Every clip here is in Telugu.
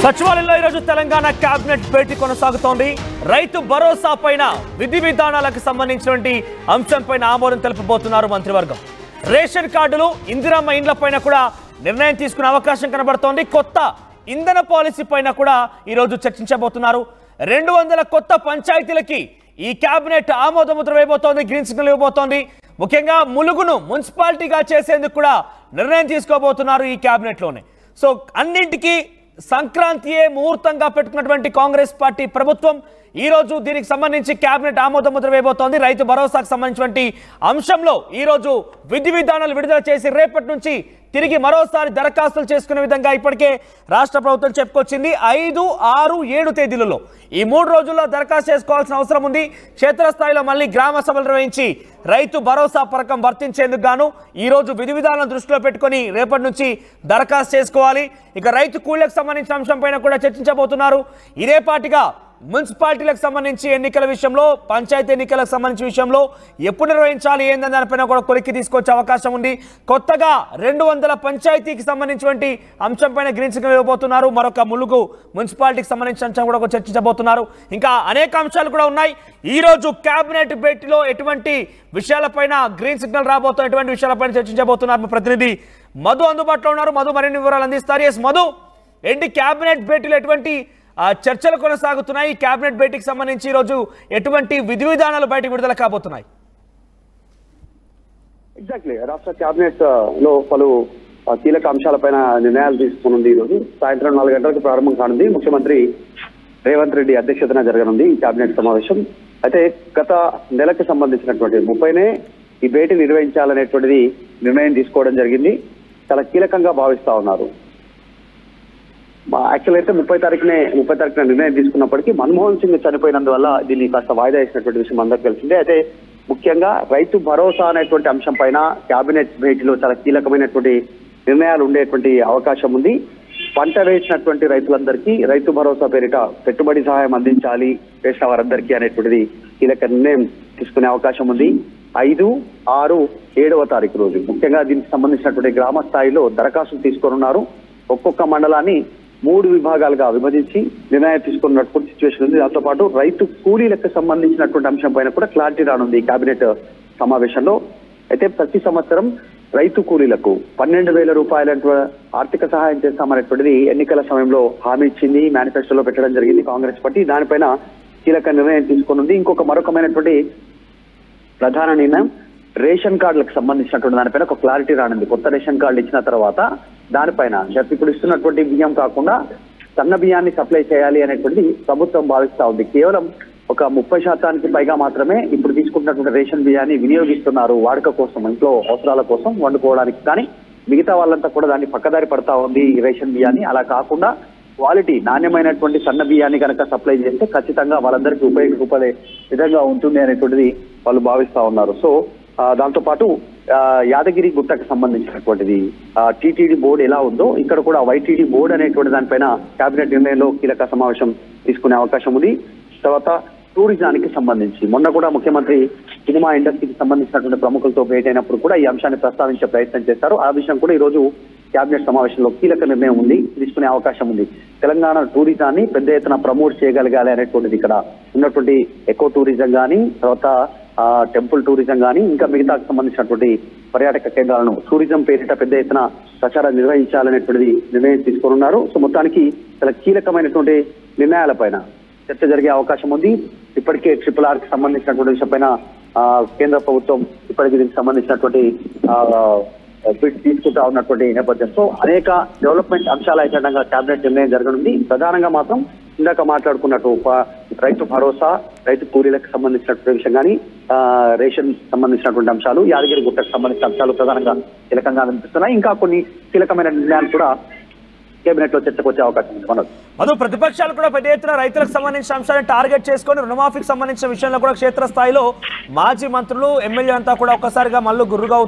సచివాలయంలో ఈ రోజు తెలంగాణ కేబినెట్ భేటీ కొనసాగుతోంది. రైతు భరోసా పైన విధి విధానాలకు సంబంధించినటువంటి అంశంపైన ఆమోదం తెలుపబోతున్నారు మంత్రివర్గం. రేషన్ కార్డులు, ఇందిరమ్మ ఇండ్ల పైన కూడా నిర్ణయం తీసుకునే అవకాశం కనబడుతోంది. కొత్త ఇంధన పాలసీ పైన కూడా ఈ రోజు చర్చించబోతున్నారు. 200 కొత్త పంచాయతీలకి ఈ కేబినెట్ ఆమోద ముద్ర వేయబోతోంది, గ్రీన్ సిగ్నల్ ఇవ్వబోతోంది. ముఖ్యంగా ములుగును మున్సిపాలిటీగా చేసేందుకు కూడా నిర్ణయం తీసుకోబోతున్నారు ఈ కేబినెట్ లోనే. సో అన్నింటికీ సంక్రాంతియే ముహూర్తంగా పెట్టుకున్నటువంటి కాంగ్రెస్ పార్టీ ప్రభుత్వం ఈ రోజు దీనికి సంబంధించి కేబినెట్ ఆమోద ముద్ర వేయబోతోంది. రైతు భరోసాకు సంబంధించినటువంటి అంశంలో ఈ రోజు విధి విధానాలు విడుదల చేసి రేపటి నుంచి తిరిగి మరోసారి దరఖాస్తులు చేసుకునే విధంగా ఇప్పటికే రాష్ట్ర ప్రభుత్వం చెప్పుకొచ్చింది. 5, 6, 7 తేదీలలో ఈ 3 రోజుల్లో దరఖాస్తు చేసుకోవాల్సిన అవసరం ఉంది. క్షేత్రస్థాయిలో మళ్ళీ గ్రామ సభలు నిర్వహించి రైతు భరోసా పథకం వర్తించేందుకు గాను ఈ రోజు విధి విధానాలను దృష్టిలో పెట్టుకొని రేపటి నుంచి దరఖాస్తు చేసుకోవాలి. ఇక రైతు కూలీలకు సంబంధించిన అంశం పైన కూడా చర్చించబోతున్నారు. ఇదే పాటిగా మున్సిపాలిటీలకు సంబంధించి ఎన్నికల విషయంలో, పంచాయతీ ఎన్నికలకు సంబంధించిన విషయంలో ఎప్పుడు నిర్వహించాలి ఏందని దానిపైన కూడా కొలిక్కి తీసుకొచ్చే అవకాశం ఉంది. కొత్తగా 200 పంచాయతీకి సంబంధించినటువంటి అంశం పైన గ్రీన్ సిగ్నల్ ఇవ్వబోతున్నారు. మరొక ములుగు మున్సిపాలిటీకి సంబంధించిన అంశం కూడా చర్చించబోతున్నారు. ఇంకా అనేక అంశాలు కూడా ఉన్నాయి. ఈ రోజు కేబినెట్ భేటీలో ఎటువంటి విషయాలపైన గ్రీన్ సిగ్నల్ రాబోతున్నటువంటి విషయాలపైన చర్చించబోతున్నారు. మా ప్రతినిధి మధు అందుబాటులో ఉన్నారు. మధు మరిన్ని వివరాలు అందిస్తారు. ఎస్ మధు, ఏంటి కేబినెట్ భేటీలో ఎటువంటి చర్చలు కొనసాగుతున్నాయి? కేబినెట్ భేటీకి సంబంధించి ఈ రోజు ఎటువంటి విధి విధానాలు బయటకు విడుదల కాబోతున్నాయి? ఎగ్జాక్ట్లీ, రాష్ట్ర కేబినెట్ లో పలు కీలక అంశాలపైన నిర్ణయాలు తీసుకునుంది. ఈ రోజు సాయంత్రం 4 గంటలకు ప్రారంభం కానుంది. ముఖ్యమంత్రి రేవంత్ రెడ్డి అధ్యక్షతన జరగనుంది ఈ కేబినెట్ సమావేశం. అయితే గత నెలకు సంబంధించినటువంటి 30నే ఈ భేటీ నిర్వహించాలనేటువంటిది నిర్ణయం తీసుకోవడం జరిగింది. చాలా కీలకంగా భావిస్తా ఉన్నారు. యాక్చువల్ అయితే 30 తారీఖున నిర్ణయం తీసుకున్నప్పటికీ మన్మోహన్ సింగ్ చనిపోయినందువల్ల దీన్ని కాస్త వాయిదా వేసినటువంటి విషయం అందరికీ తెలిసిందే. అయితే ముఖ్యంగా రైతు భరోసా అనేటువంటి అంశం పైన కేబినెట్ భేటీలో చాలా కీలకమైనటువంటి నిర్ణయాలు ఉండేటువంటి అవకాశం ఉంది. పంట వేసినటువంటి రైతులందరికీ రైతు భరోసా పేరిట పెట్టుబడి సహాయం అందించాలి వేసిన వారందరికీ అనేటువంటిది కీలక నిర్ణయం తీసుకునే అవకాశం ఉంది. 5, 6, 7వ తారీఖు రోజు ముఖ్యంగా దీనికి సంబంధించినటువంటి గ్రామ స్థాయిలో దరఖాస్తులు తీసుకొనున్నారు. ఒక్కొక్క మండలాన్ని 3 విభాగాలుగా విభజించి నిర్ణయం తీసుకున్నటువంటి సిచ్యువేషన్ ఉంది. దాంతో పాటు రైతు కూలీలకు సంబంధించినటువంటి అంశం పైన కూడా క్లారిటీ రానుంది ఈ కేబినెట్ సమావేశంలో. అయితే ప్రతి సంవత్సరం రైతు కూలీలకు 12,000 రూపాయల ఆర్థిక సహాయం చేస్తామనేటువంటిది ఎన్నికల సమయంలో హామీ ఇచ్చింది, మేనిఫెస్టోలో పెట్టడం జరిగింది కాంగ్రెస్ పార్టీ. దానిపైన కీలక నిర్ణయం తీసుకునుంది. మరొకమైనటువంటి ప్రధాన నిర్ణయం రేషన్ కార్డులకు సంబంధించినటువంటి దానిపైన ఒక క్లారిటీ రానుంది. కొత్త రేషన్ కార్డులు ఇచ్చిన తర్వాత దానిపైన ఇప్పుడు ఇస్తున్నటువంటి బియ్యం కాకుండా సన్న బియ్యాన్ని సప్లై చేయాలి అనేటువంటి ప్రభుత్వం భావిస్తా ఉంది. కేవలం ఒక 30% పైగా మాత్రమే ఇప్పుడు తీసుకుంటున్నటువంటి రేషన్ బియ్యాన్ని వినియోగిస్తున్నారు వాడుక కోసం, ఇంట్లో అవసరాల కోసం వండుకోవడానికి. కానీ మిగతా వాళ్ళంతా కూడా దాన్ని పక్కదారి పడతా ఉంది ఈ రేషన్ బియ్యాన్ని. అలా కాకుండా క్వాలిటీ నాణ్యమైనటువంటి సన్న బియ్యాన్ని కనుక సప్లై చేస్తే ఖచ్చితంగా వాళ్ళందరికీ ఉపయోగపడే విధంగా ఉంటుంది అనేటువంటిది వాళ్ళు భావిస్తా ఉన్నారు. సో దాంతో పాటు యాదగిరి గుట్టకు సంబంధించినటువంటిది టీటీడీ బోర్డు ఎలా ఉందో ఇక్కడ కూడా వైటీడీ బోర్డు అనేటువంటి దానిపైన కేబినెట్ నిర్ణయంలో కీలక సమావేశం తీసుకునే అవకాశం ఉంది. తర్వాత టూరిజానికి సంబంధించి మొన్న కూడా ముఖ్యమంత్రి సినిమా ఇండస్ట్రీకి సంబంధించినటువంటి ప్రముఖులతో భేటీ అయినప్పుడు కూడా ఈ అంశాన్ని ప్రస్తావించే ప్రయత్నం చేశారు. ఆ విషయం కూడా ఈ రోజు కేబినెట్ సమావేశంలో కీలక నిర్ణయం ఉంది, తీసుకునే అవకాశం ఉంది. తెలంగాణ టూరిజాన్ని పెద్ద ఎత్తున ప్రమోట్ చేయగలగాలి అనేటువంటిది ఇక్కడ ఉన్నటువంటి ఎకో టూరిజం కానీ, తర్వాత టెంపుల్ టూరిజం కానీ, ఇంకా మిగతాకు సంబంధించినటువంటి పర్యాటక కేంద్రాలను టూరిజం పేరిట పెద్ద ఎత్తున ప్రచారం నిర్వహించాలనేటువంటిది నిర్ణయం తీసుకున్నారు. సో మొత్తానికి చాలా కీలకమైనటువంటి నిర్ణయాలపైన చర్చ జరిగే అవకాశం ఉంది. ఇప్పటికే RRRకి సంబంధించినటువంటి విషయంపైన కేంద్ర ప్రభుత్వం ఇప్పటికీ దీనికి సంబంధించినటువంటి బిడ్ తీసుకుంటా ఉన్నటువంటి నేపథ్యంతో అనేక డెవలప్మెంట్ అంశాల ఏజెండాగా కేబినెట్ నిర్ణయం జరగనుంది. ప్రధానంగా మాత్రం ఇందాక మాట్లాడుకున్నట్టు రైతు భరోసా, రైతు కూలీలకు సంబంధించినటువంటి విషయం కానీ, రేషన్ సంబంధించినటువంటి అంశాలు, యాదగిరి గుట్టకు సంబంధించిన అంశాలు ప్రధానంగా కీలకంగా అనిపిస్తున్నాయి. ఇంకా కొన్ని కీలకమైన నిర్ణయాలు కూడా కేబినెట్ లో చర్చకు వచ్చే అవకాశం ఉంది. అదో ప్రతిపక్షాలు కూడా పెద్ద ఎత్తున రైతులకు సంబంధించిన అంశాలను టార్గెట్ చేసుకొని రుణమాఫీకి సంబంధించిన విషయంలో కూడా క్షేత్రస్థాయిలో మాజీ మంత్రులు, ఎమ్మెల్యే అంతా కూడా ఒక్కసారిగా మళ్ళీ గుర్రుగా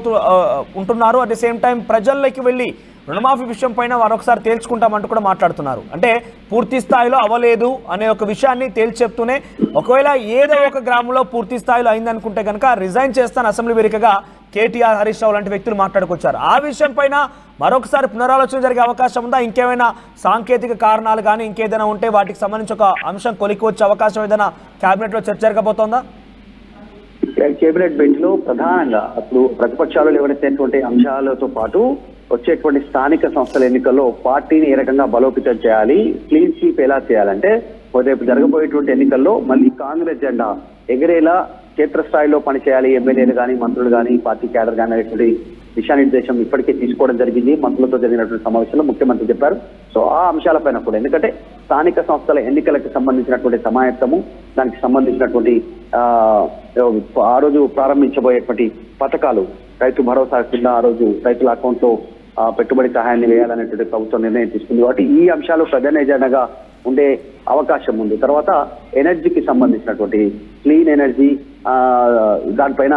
ఉంటున్నారు. అట్ ది సేమ్ టైం ప్రజల్లోకి వెళ్ళి రుణమాఫీ విషయం పైన మరొకసారి తేల్చుకుంటామంటూ కూడా మాట్లాడుతున్నారు. అంటే పూర్తి స్థాయిలో అవ్వలేదు అనే ఒక విషయాన్ని తేల్చి చెప్తూనే ఒకవేళ ఏదో ఒక గ్రామంలో పూర్తి స్థాయిలో అయిందనుకుంటే కనుక రిజైన్ చేస్తాను అసెంబ్లీ వేదికగా కేటీఆర్, హరీష్ రావు లాంటి వ్యక్తులు మాట్లాడుకొచ్చారు. ఆ విషయం పైన మరొకసారి పునరాలోచన జరిగే అవకాశం ఉందా? ఇంకేమైనా సాంకేతిక కారణాలు కానీ ఇంకేదైనా ఉంటే వాటికి సంబంధించి ఒక అంశం కొలికి వచ్చే అవకాశం ఏదైనా కేబినెట్లో చర్చ జరగబోతోందా? కేబినెట్ బెంచ్ లో ప్రధానంగా అప్పుడు ప్రతిపక్షాలు లేవనెత్తేటువంటి అంశాలతో పాటు వచ్చేటువంటి స్థానిక సంస్థల ఎన్నికల్లో పార్టీని ఏ రకంగా బలోపేతం చేయాలి, క్లీన్ స్వీప్ ఎలా చేయాలంటే రేపు జరగబోయేటువంటి ఎన్నికల్లో మళ్ళీ కాంగ్రెస్ జెండా ఎగిరేలా క్షేత్రస్థాయిలో పనిచేయాలి ఎమ్మెల్యేలు కానీ మంత్రులు కానీ పార్టీ క్యాడర్ కానీ అనేటువంటి దిశానిర్దేశం ఇప్పటికే తీసుకోవడం జరిగింది. మంత్రులతో జరిగినటువంటి సమావేశంలో ముఖ్యమంత్రి చెప్పారు. సో ఆ అంశాలపైన కూడా, ఎందుకంటే స్థానిక సంస్థల ఎన్నికలకు సంబంధించినటువంటి సమాయత్తము, దానికి సంబంధించినటువంటి ఆ రోజు ప్రారంభించబోయేటువంటి పథకాలు, రైతు భరోసా కింద ఆ రోజు రైతుల అకౌంట్ లో పెట్టుబడి సహాయాన్ని వేయాలనేటువంటి ప్రభుత్వం నిర్ణయం తీసుకుంది. కాబట్టి ఈ అంశాలు ప్రధాన ఎజెండాగా ఉండే అవకాశం ఉంది. తర్వాత ఎనర్జీకి సంబంధించినటువంటి క్లీన్ ఎనర్జీ దానిపైన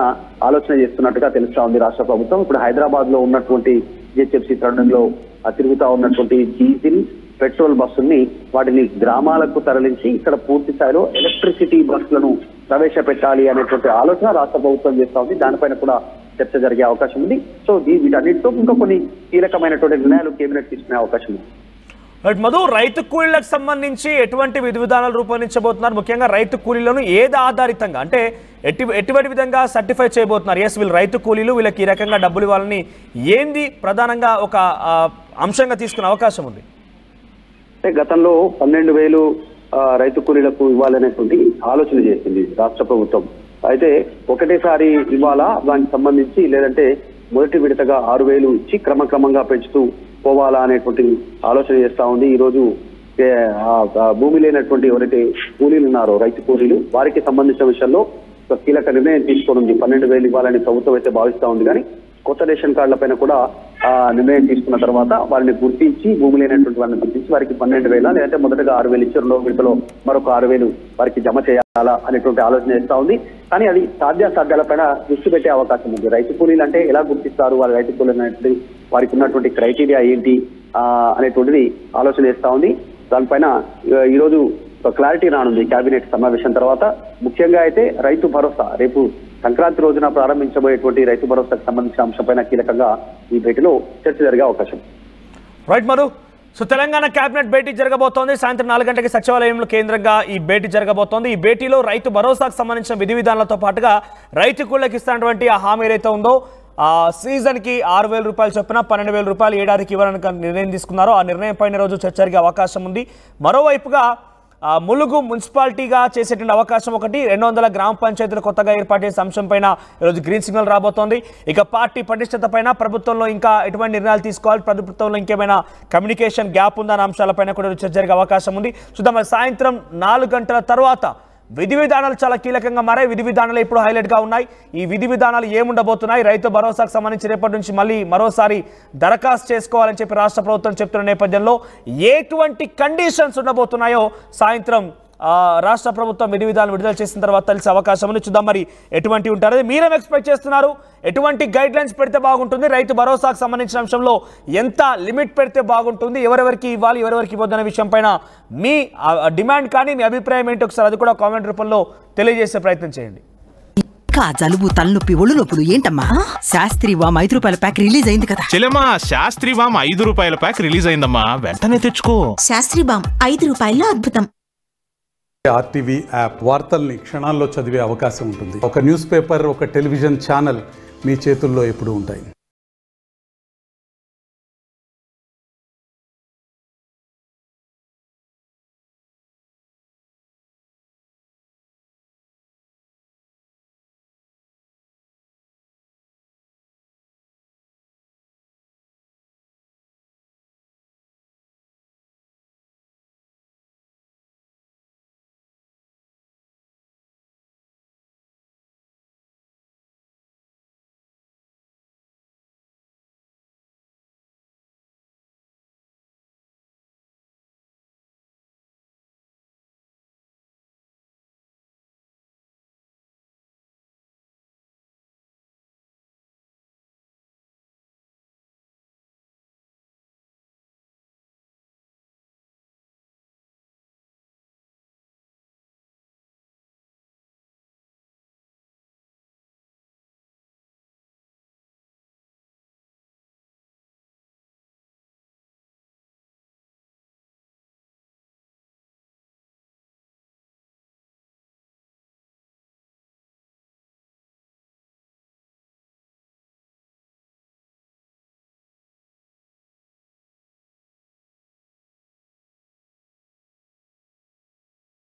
ఆలోచన చేస్తున్నట్టుగా తెలుస్తా ఉంది రాష్ట్ర ప్రభుత్వం. ఇప్పుడు హైదరాబాద్ లో ఉన్నటువంటి జిహెచ్ఎంసీ తరుణంలో తిరుగుతా ఉన్నటువంటి డీజిల్, పెట్రోల్ బస్సుల్ని వాటిని గ్రామాలకు తరలించి ఇక్కడ పూర్తి స్థాయిలో ఎలక్ట్రిసిటీ బస్సులను ప్రవేశపెట్టాలి అనేటువంటి ఆలోచన రాష్ట్ర ప్రభుత్వం చేస్తా ఉంది. దానిపైన కూడా చర్చ జరిగే అవకాశం ఉంది. సో వీటన్నిటితో ఇంకా కొన్ని కీలకమైనటువంటి నిర్ణయాలు కేబినెట్ తీసుకునే అవకాశం ఉంది. మధు, రైతు కూలీలకు సంబంధించి ఎటువంటి విధి విధానాలు రూపొందించబోతున్నారు? ముఖ్యంగా రైతు కూలీలను ఏది ఆధారితంగా, అంటే ఎటువంటి విధంగా సర్టిఫై చేయబోతున్నారు? ఎస్, వీళ్ళు రైతు కూలీలు, వీళ్ళకి ఈ రకంగా డబ్బులు ఇవ్వాలని ఏంది ప్రధానంగా ఒక అంశంగా తీసుకునే అవకాశం ఉంది? అంటే గతంలో 12,000 రైతు కూలీలకు ఇవ్వాలనేటువంటి ఆలోచన చేసింది రాష్ట్ర ప్రభుత్వం. అయితే ఒకటేసారి ఇవ్వాలా, దానికి సంబంధించి లేదంటే మొదటి విడతగా 6,000 ఇచ్చి క్రమక్రమంగా పెంచుతూ పోవాలా అనేటువంటి ఆలోచన చేస్తా ఉంది. ఈ రోజు భూమి లేనటువంటి ఎవరైతే కూలీలు ఉన్నారో రైతు కూలీలు, వారికి సంబంధించిన విషయంలో కీలక నిర్ణయం తీసుకోనుంది. 12,000 ఇవ్వాలని ప్రభుత్వం అయితే భావిస్తా ఉంది. కానీ కొత్త రేషన్ కార్డుల పైన కూడా నిర్ణయం తీసుకున్న తర్వాత వారిని గుర్తించి, భూమి లేనటువంటి వారిని గుర్తించి వారికి 12,000 లేదంటే మొదటగా 6,000 ఇచ్చి రెండవ విడతలో మరొక 6,000 వారికి జమ చేయాలా అనేటువంటి ఆలోచన చేస్తా ఉంది. కానీ అది సాధ్యాసాధ్యాలపైన దృష్టి పెట్టే అవకాశం ఉంది. రైతు కూలీలు అంటే ఎలా గుర్తిస్తారు, వాళ్ళ రైతు కూలీలు అనేటువంటి వారికి ఉన్నటువంటి క్రైటీరియా ఏంటి అనేటువంటిది ఆలోచన చేస్తా ఉంది. దానిపైన ఈరోజు క్లారిటీ రానుంది కేబినెట్ సమావేశం తర్వాత. ముఖ్యంగా అయితే రైతు భరోసా, రేపు సంక్రాంతి రోజున ప్రారంభించబోయేటువంటి రైతు భరోసాకు సంబంధించిన అంశంపైన కీలకంగా ఈ భేటీలో చర్చ జరిగే అవకాశం. Right Madhu. So Telangana cabinet భేటీ జరగబోతోంది. సాయంత్రం 4 గంటలకి సచివాలయంలో కేంద్రంగా ఈ భేటీ జరగబోతోంది. ఈ భేటీలో రైతు భరోసాకు సంబంధించిన విధి విధానాలతో పాటుగా రైతు కూలీలకు ఇస్తున్నటువంటి ఆ హామీ ఏదైతే ఉందో, సీజన్కి 6,000 రూపాయలు చొప్పున 12,000 రూపాయలు ఏడాదికి ఇవ్వాలని నిర్ణయం తీసుకున్నారో ఆ నిర్ణయం పైన రోజు చర్చ జరిగే అవకాశం ఉంది. మరోవైపుగా ములుగు మున్సిపాలిటీగా చేసేటువంటి అవకాశం ఒకటి, 200 గ్రామ పంచాయతీలు కొత్తగా ఏర్పాటు చేసే అంశం పైన ఈరోజు గ్రీన్ సిగ్నల్ రాబోతోంది. ఇక పార్టీ పటిష్టత పైన ప్రభుత్వంలో ఇంకా ఎటువంటి నిర్ణయాలు తీసుకోవాలి, ప్రభుత్వంలో ఇంకేమైనా కమ్యూనికేషన్ గ్యాప్ ఉందన్న అంశాలపైన కూడా చర్చ జరిగే అవకాశం ఉంది. చూద్దాం. సాయంత్రం 4 గంటల తర్వాత విధి విధానాలు చాలా కీలకంగా మారాయి. విధి విధానాలు ఇప్పుడు హైలైట్గా ఉన్నాయి. ఈ విధి విధానాలు ఏముండబోతున్నాయి, రైతు భరోసాకు సంబంధించి రేపటి నుంచి మళ్ళీ మరోసారి దరఖాస్తు చేసుకోవాలని చెప్పి రాష్ట్ర ప్రభుత్వం చెప్తున్న నేపథ్యంలో ఎటువంటి కండిషన్స్ ఉండబోతున్నాయో సాయంత్రం రాష్ట్ర ప్రభుత్వం విధి విధానాలు విడుదల చేసిన తర్వాత తెలిసే అవకాశం ఉంది. చూద్దాం మరి ఎటువంటి ఉంటారు, మీరేం ఎక్స్పెక్ట్ చేస్తున్నారు, ఎటువంటి గైడ్ లైన్స్ పెడితే బాగుంటుంది, రైతు భరోసాకు సంబంధించిన అంశంలో ఎంత లిమిట్ పెడితే బాగుంటుంది, ఎవరెవరికి ఇవ్వాలి ఎవరెవరికి ఇవ్వద్దనే విషయం పైన మీ డిమాండ్ కానీ మీ అభిప్రాయం ఏంటి ఒకసారి అది కూడా కామెంట్ రూపంలో తెలియజేసే ప్రయత్నం చేయండి. జలుబు, తలనొప్పి, ఒళ్ళు నొప్పులు ఏంటమ్మా? శాస్త్రి వామ్ 5 రూపాయల ప్యాక్ రిలీజ్ అయింది కదా చెల్లెమ్మా. శాస్త్రి వామ్ 5 రూపాయల ప్యాక్ రిలీజ్ అయిందమ్మా, వెంటనే తెచ్చుకో. శాస్త్రి వామ్ 5 రూపాయల్లో అద్భుతం. ఆర్టీవీ యాప్ వార్తల్ని క్షణాల్లో చదివే అవకాశం ఉంటుంది. ఒక న్యూస్ పేపర్, ఒక టెలివిజన్ ఛానల్ మీ చేతుల్లో ఎప్పుడూ ఉంటాయి.